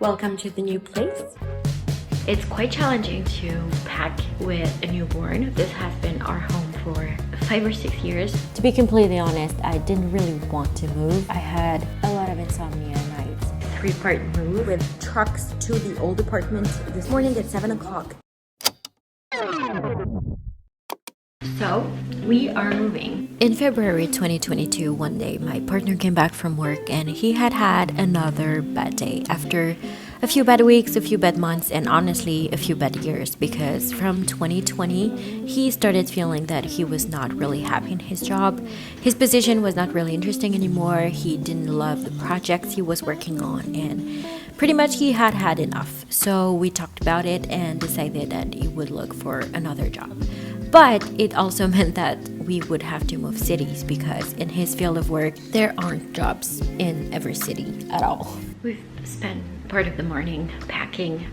Welcome to the new place. It's quite challenging to pack with a newborn. This has been our home for 5 or 6 years. To be completely honest, I didn't really want to move. I had a lot of insomnia nights. 3-part move. With trucks to the old apartment this morning at 7 o'clock. So, we are moving. In February 2022, one day, my partner came back from work and he had another bad day after a few bad weeks, a few bad months, and honestly, a few bad years, because from 2020, he started feeling that he was not really happy in his job. His position was not really interesting anymore. He didn't love the projects he was working on, and pretty much he had enough. So we talked about it and decided that he would look for another job. But it also meant that we would have to move cities because in his field of work, there aren't jobs in every city at all. We've spent part of the morning packing.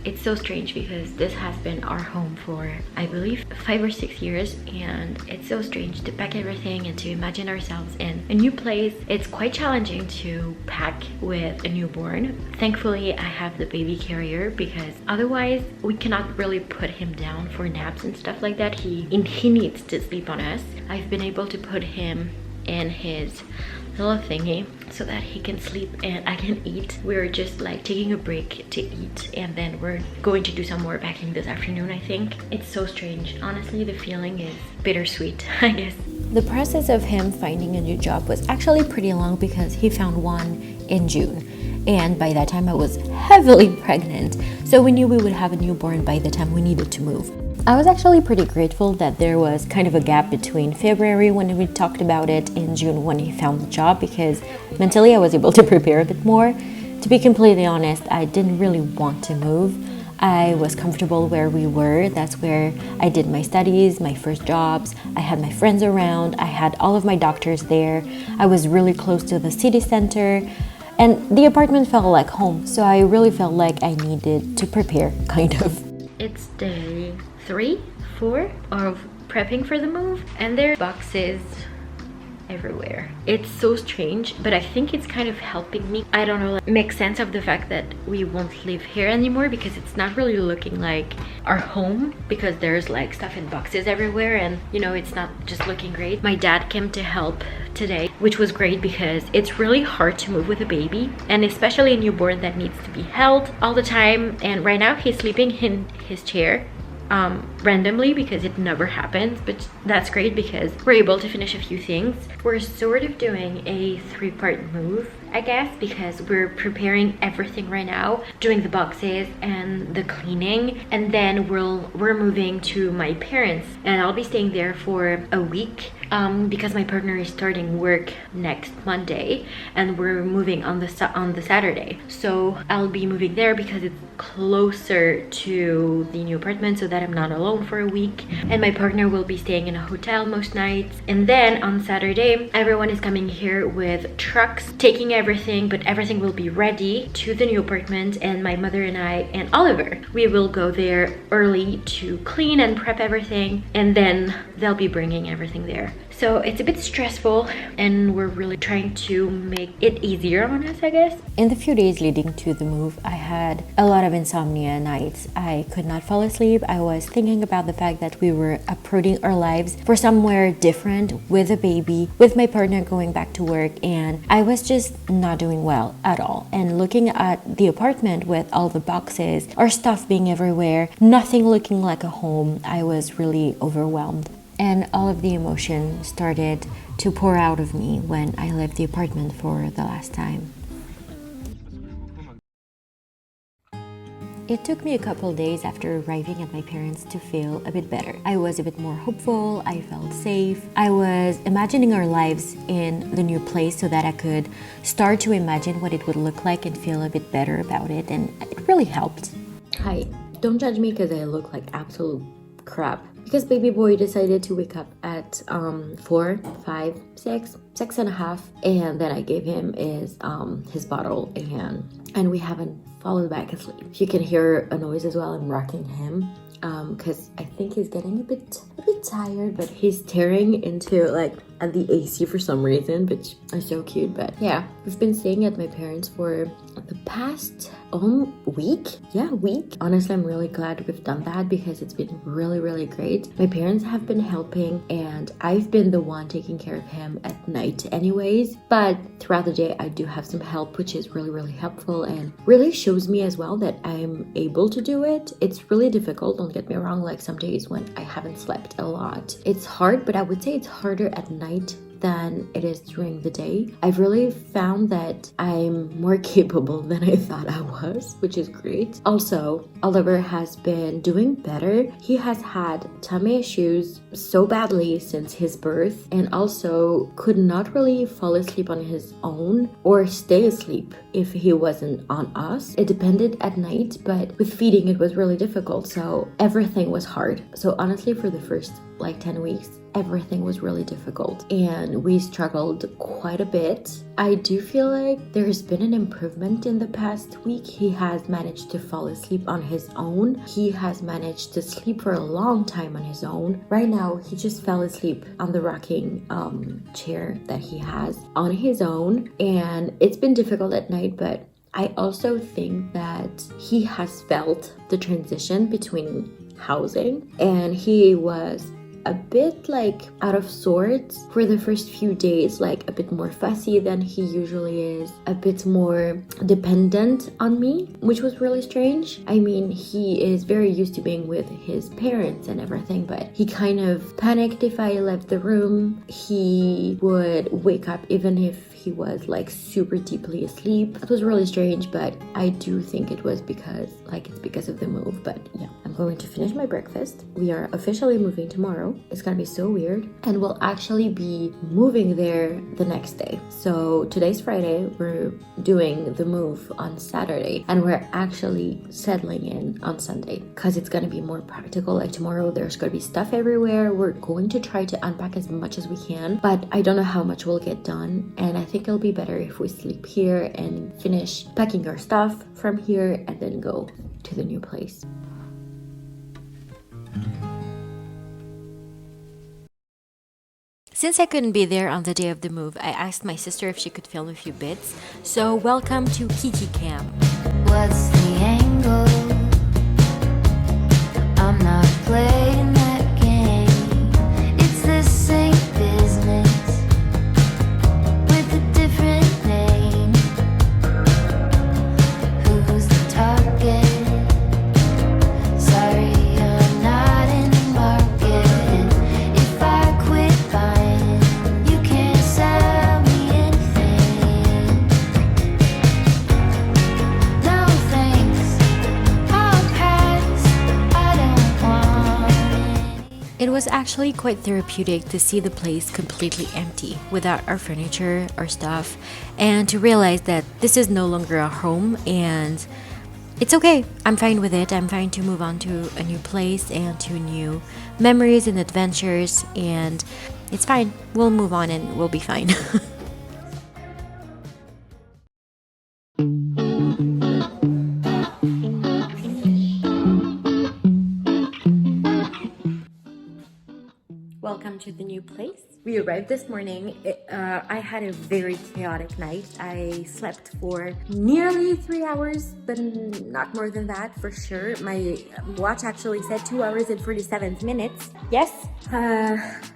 It's so strange because this has been our home for, I believe, 5 or 6 years, and it's so strange to pack everything and to imagine ourselves in a new place. It's quite challenging to pack with a newborn. Thankfully, I have the baby carrier because otherwise we cannot really put him down for naps and stuff like that. He needs to sleep on us. I've been able to put him in his little thingy so that he can sleep and I can eat. We're just like taking a break to eat, and then we're going to do some more packing this afternoon, I think. It's so strange. Honestly, the feeling is bittersweet, I guess. The process of him finding a new job was actually pretty long because he found one in June. And by that time I was heavily pregnant. So we knew we would have a newborn by the time we needed to move. I was actually pretty grateful that there was kind of a gap between February when we talked about it and June when he found the job, because mentally I was able to prepare a bit more. To be completely honest, I didn't really want to move. I was comfortable where we were. That's where I did my studies, my first jobs. I had my friends around. I had all of my doctors there. I was really close to the city center. And the apartment felt like home. So I really felt like I needed to prepare, kind of. It's day 3, 4 of prepping for the move, and there are boxes everywhere. It's so strange, but I think it's kind of helping me, I don't know, like, make sense of the fact that we won't live here anymore, because it's not really looking like our home, because there's like stuff in boxes everywhere, and you know, it's not just looking great. My dad came to help today, which was great because it's really hard to move with a baby, and especially a newborn that needs to be held all the time. And right now he's sleeping in his chair randomly because it never happens, but that's great because we're able to finish a few things. We're sort of doing a 3-part move, I guess, because we're preparing everything right now, doing the boxes and the cleaning, and then we're moving to my parents, and I'll be staying there for a week because my partner is starting work next Monday and we're moving on the Saturday. So I'll be moving there because it's closer to the new apartment, so that I'm not alone for a week, and my partner will be staying in a hotel most nights. And then on Saturday everyone is coming here with trucks taking everything, but everything will be ready to the new apartment, and my mother and I and Oliver, we will go there early to clean and prep everything, and then they'll be bringing everything there. So it's a bit stressful, and we're really trying to make it easier on us, I guess. In the few days leading to the move, I had a lot of insomnia nights. I could not fall asleep. I was thinking about the fact that we were uprooting our lives for somewhere different with a baby, with my partner going back to work, and I was just not doing well at all. And looking at the apartment with all the boxes, our stuff being everywhere, nothing looking like a home, I was really overwhelmed. And all of the emotion started to pour out of me when I left the apartment for the last time. It took me a couple days after arriving at my parents' to feel a bit better. I was a bit more hopeful, I felt safe. I was imagining our lives in the new place so that I could start to imagine what it would look like and feel a bit better about it, and it really helped. Hi, don't judge me because I look like absolute crap. Because baby boy decided to wake up at 4, 5, 6 and a half, and then I gave him his bottle, and we haven't fallen back asleep. If you can hear a noise as well, I'm rocking him because I think he's getting a bit tired, but he's staring into like and the AC for some reason, which are so cute. But yeah, we've been staying at my parents for the past week. Honestly, I'm really glad we've done that because it's been really great. My parents have been helping and I've been the one taking care of him at night anyways, but throughout the day I do have some help, which is really helpful and really shows me as well that I'm able to do it. It's really difficult, don't get me wrong, like some days when I haven't slept a lot, it's hard, but I would say it's harder at night than it is during the day. I've really found that I'm more capable than I thought I was, which is great. Also, Oliver has been doing better. He has had tummy issues so badly since his birth and also could not really fall asleep on his own or stay asleep if he wasn't on us. It depended at night, but with feeding it was really difficult, so everything was hard. So honestly, for the first 10 weeks, everything was really difficult and we struggled quite a bit. I do feel like there's been an improvement in the past week. He has managed to fall asleep on his own. He has managed to sleep for a long time on his own. Right now, he just fell asleep on the rocking chair that he has on his own, and it's been difficult at night, but I also think that he has felt the transition between housing, and he was a bit out of sorts for the first few days, a bit more fussy than he usually is, a bit more dependent on me, which was really strange. I mean, he is very used to being with his parents and everything, but he kind of panicked if I left the room. He would wake up even if he was super deeply asleep. It was really strange, but I do think it was because it's because of the move. But yeah, I'm going to finish my breakfast. We are officially moving tomorrow. It's gonna be so weird, and we'll actually be moving there the next day. So today's Friday, we're doing the move on Saturday, and we're actually settling in on Sunday because it's gonna be more practical. Tomorrow there's gonna be stuff everywhere. We're going to try to unpack as much as we can, but I don't know how much will get done, and I think it'll be better if we sleep here and finish packing our stuff from here and then go to the new place. Since I couldn't be there on the day of the move, I asked my sister if she could film a few bits. So welcome to Kiki Cam. What's the angle? I'm not playing that game. It's the same business with a different name. Who's the target? Sorry, I'm not in the market. If I quit buying, you can't sell me anything. No thanks, I'll pass. I don't want any. It was actually quite therapeutic to see the place completely empty without our furniture or stuff, and to realize that this is no longer a home, and it's okay. I'm fine with it. I'm fine to move on to a new place and to new memories and adventures, and it's fine. We'll move on and we'll be fine. Welcome to the new place. We arrived this morning. I had a very chaotic night. I slept for nearly 3 hours, but not more than that for sure. My watch actually said 2 hours and 47 minutes. Yes,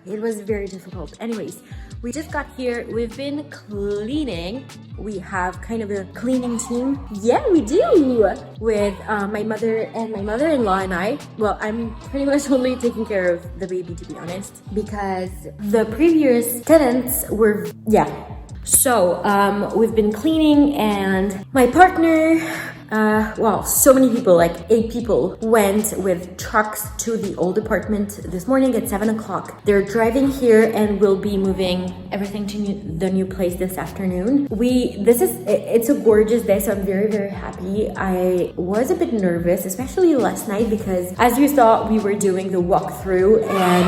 it was very difficult. Anyways, we just got here. We've been cleaning. We have kind of a cleaning team. Yeah, we do. With my mother and my mother-in-law and I. Well, I'm pretty much only taking care of the baby, to be honest, because the previous tenants were, So, we've been cleaning, and my partner, so many people, 8 people, went with trucks to the old apartment this morning at 7 o'clock. They're driving here and we'll be moving everything to the new place this afternoon. It's a gorgeous day, so I'm very happy. I was a bit nervous, especially last night, because as you saw, we were doing the walkthrough, and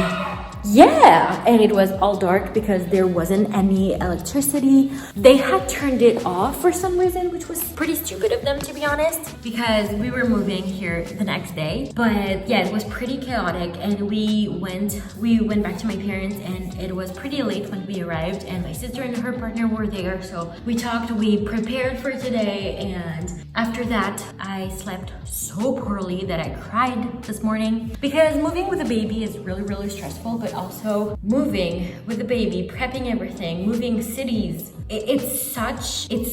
Yeah, and it was all dark because there wasn't any electricity. They had turned it off for some reason, which was pretty stupid of them, to be honest, because we were moving here the next day. But yeah, it was pretty chaotic, and we went back to my parents, and it was pretty late when we arrived, and my sister and her partner were there, so we talked, we prepared for today, and after that I slept so poorly that I cried this morning, because moving with a baby is really stressful, but also moving with a baby, prepping everything, moving cities, it's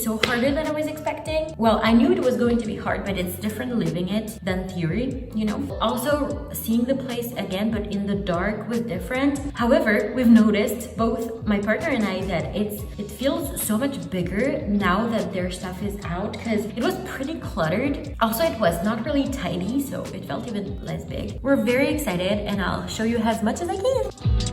so harder than I was expecting. Well, I knew it was going to be hard, but it's different living it than theory, you know. Also, seeing the place again, but in the dark, was different. However, we've noticed, both my partner and I, that it feels so much bigger now that their stuff is out, because it was pretty cluttered. Also, it was not really tidy, so it felt even less big. We're very excited, and I'll show you as much as I can.